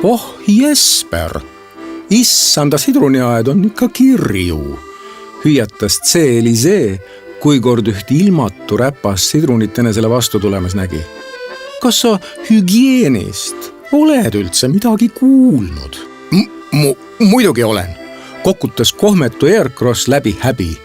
Oh, Jesper, issanda sidruniaed on ikka kirju, hüüatas C. Elisee, kui kord üht ilmatu räpast sidrunit enesele vastu tulemas nägi. Kas sa hügieenist oled üldse midagi kuulnud? Muidugi olen, kokutas kohmetu Aircross läbi häbi.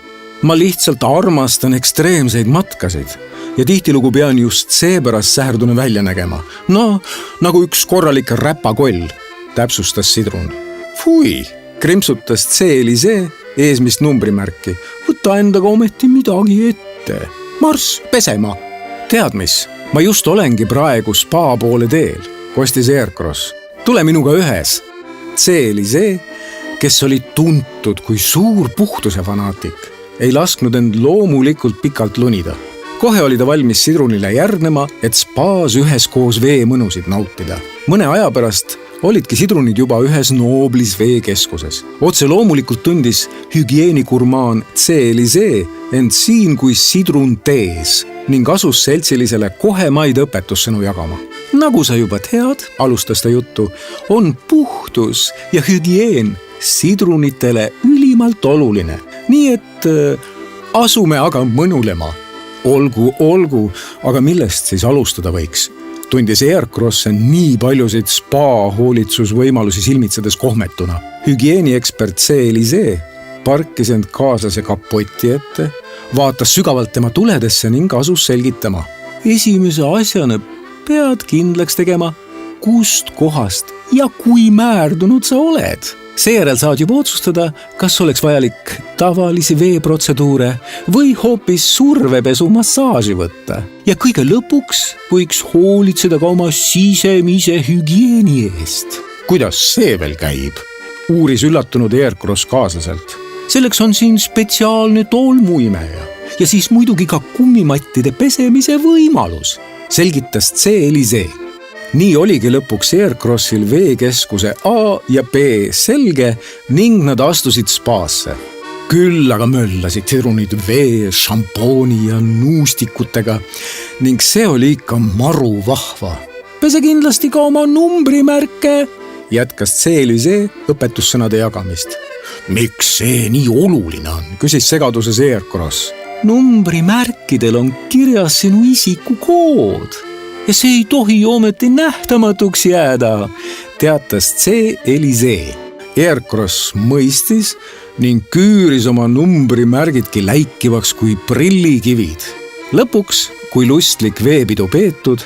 Ma lihtsalt armastan ekstreemseid matkasid ja tihtilugu pean just seepärast säherdune välja nägema. No, nagu üks korralik räpakoll, täpsustas sidrun. Fui, krimpsutas C. Elisee eesmist numbrimärki. Võta endaga ometi midagi ette. Marss pesema. Tead mis, ma just olengi praegu spa poole teel, kostis Aircross. Tule minuga ühes. C. Elisee, kes oli tuntud kui suur puhtuse fanaatik, ei lasknud end loomulikult pikalt lunida. Kohe oli ta valmis sidrunile järgnema, et spaas üheskoos veemõnusid nautida. Mõne aja pärast olidki sidrunid juba ühes nooblis veekeskuses. Otse loomulikult tundis hügieenikurmaan C. Elisee end siin kui sidrun tees ning asus seltsilisele kohe maid õpetussõnu jagama. Nagu sa juba tead, alustas ta juttu, on puhtus ja hügieen sidrunitele ülimalt oluline. Nii et asume aga mõnulema. Olgu, aga millest siis alustada võiks? Tundis Aircross nii paljusid spa-hoolitsusvõimalusi silmitsedes kohmetuna. Hügieeniekspert C. Elisee parkis end kaaslase kapoti ette, vaatas sügavalt tema tuledesse ning asus selgitama. Esimese asjana pead kindlaks tegema, kust kohast ja kui määrdunud sa oled. Seejärel saad juba otsustada, kas oleks vajalik tavalisi veeprotseduure või hoopis survepesu massaaži võtta. Ja kõige lõpuks võiks hoolitseda ka oma sisemise hügieeni eest. Kuidas see veel käib? Uuris üllatunud Aircross kaaslaselt. Selleks on siin spetsiaalne tolmuimeja ja siis muidugi ka kummimattide pesemise võimalus, selgitas C. Elisee. Nii oligi lõpuks Aircrossil veekeskuse A ja B selge ning nad astusid spaasse. Küll aga möllasid sidrunid vee, šampooni ja nuustikutega ning see oli ikka maru vahva. Pese kindlasti ka oma numbrimärke, jätkas C. Elisee õpetussõnade jagamist. Miks see nii oluline on, küsis segaduses Aircross. Numbrimärkidel on kirjas sinu isikukood. Ja see ei tohi ometi nähtamatuks jääda, teatas C. Elisee. Aircross mõistis ning küüris oma numbrimärgidki läikivaks kui prillikivid. Lõpuks, kui lustlik veepidu peetud,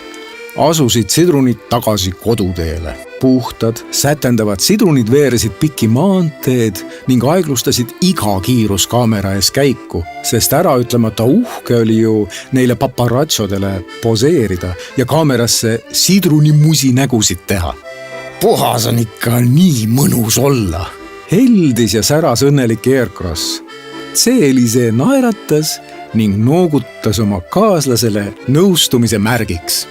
asusid sidrunid tagasi koduteele. Puhtad, sätendavad sidrunid veeresid pikki maanteed ning aeglustasid iga kiiruskaamera ees käiku, sest äraütlemata uhke oli ju neile paparatsodele poseerida ja kaamerasse sidrunimusi nägusid teha. Puhas on ikka nii mõnus olla, heldis ja säras õnnelik Aircross. C. Elisee naeratas ning noogutas oma kaaslasele nõustumise märgiks.